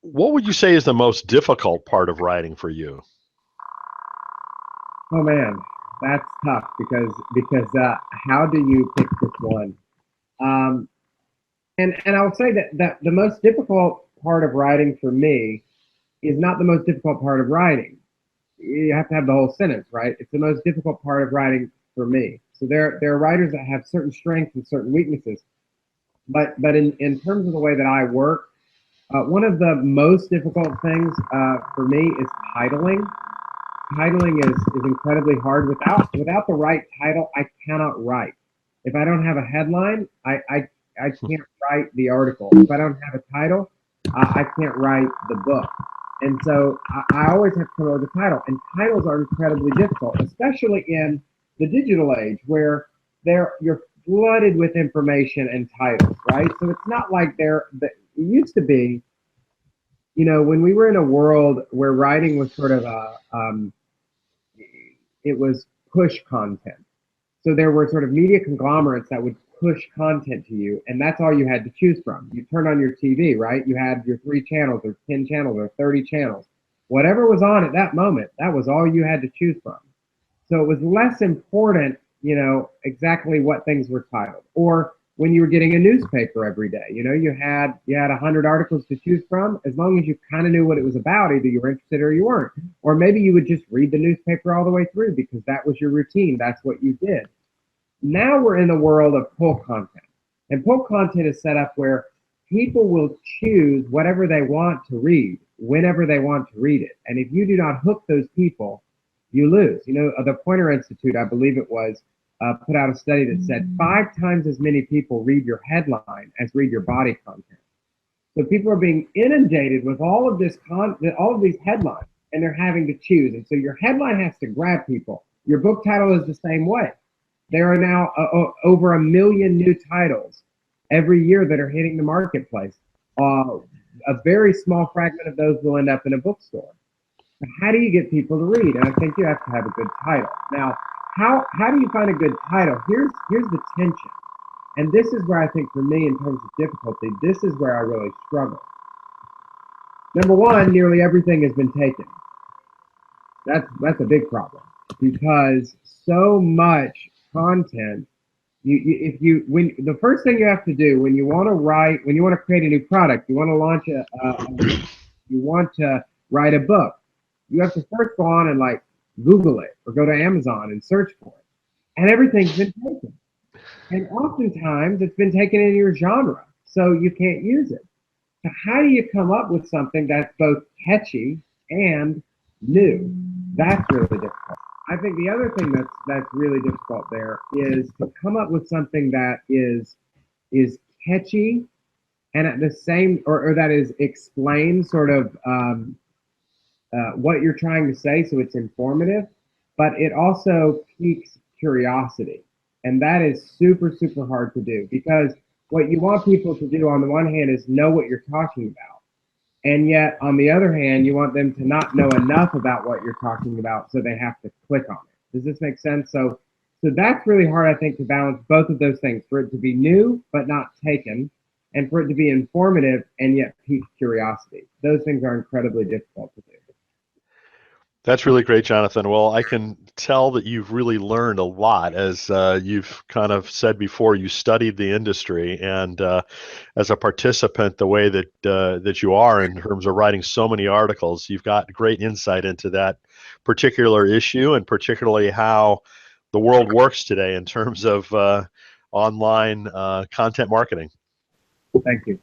What would you say is the most difficult part of writing for you? Oh man, that's tough because how do you pick this one? Um, and I will say that the most difficult part of writing for me is not the most difficult part of writing. You have to have the whole sentence, right? It's the most difficult part of writing for me. So there are writers that have certain strengths and certain weaknesses. But in terms of the way that I work, one of the most difficult things for me is titling. Titling is incredibly hard. Without the right title, I cannot write. If I don't have a headline, I can't write the article. If I don't have a title, I can't write the book. And so I always have to come up with a title. And titles are incredibly difficult, especially in the digital age where you're flooded with information and titles, right? So it's not like it used to be, when we were in a world where writing was sort of it was push content. So there were sort of media conglomerates that would push content to you, and that's all you had to choose from. You turned on your TV, right? You had your 3 channels or 10 channels or 30 channels. Whatever was on at that moment, that was all you had to choose from. So it was less important, exactly what things were titled. Or when you were getting a newspaper every day, you had 100 articles to choose from. As long as you kind of knew what it was about, either you were interested or you weren't. Or maybe you would just read the newspaper all the way through because that was your routine. That's what you did. Now we're in the world of pull content. And pull content is set up where people will choose whatever they want to read, whenever they want to read it. And if you do not hook those people, you lose. The Pointer Institute, I believe it was, put out a study that said 5 times as many people read your headline as read your body content. So people are being inundated with all of all of these headlines, and they're having to choose. And so your headline has to grab people. Your book title is the same way. There are now over 1 million new titles every year that are hitting the marketplace. A very small fragment of those will end up in a bookstore. How do you get people to read? And I think you have to have a good title. Now, how do you find a good title? Here's the tension. And this is where I think for me, in terms of difficulty, this is where I really struggle. Number one, nearly everything has been taken. That's a big problem because so much content. If you when the first thing you have to do when you want to write, when you want to create a new product, you want to launch you want to write a book, you have to first go on and like Google it or go to Amazon and search for it, and everything's been taken. And oftentimes it's been taken in your genre, so you can't use it. So how do you come up with something that's both catchy and new? That's really difficult. I think the other thing that's really difficult there is to come up with something that is catchy and at the same or that is explain sort of what you're trying to say, so it's informative, but it also piques curiosity, and that is super super hard to do because what you want people to do on the one hand is know what you're talking about, and yet on the other hand you want them to not know enough about what you're talking about so they have to click on it. Does this make sense? So that's really hard, I think, to balance both of those things, for it to be new but not taken, and for it to be informative and yet pique curiosity. Those things are incredibly difficult to do. That's really great, Jonathan. Well, I can tell that you've really learned a lot, as you've kind of said before. You studied the industry, and as a participant, the way that you are in terms of writing so many articles, you've got great insight into that particular issue, and particularly how the world works today in terms of online content marketing. Thank you.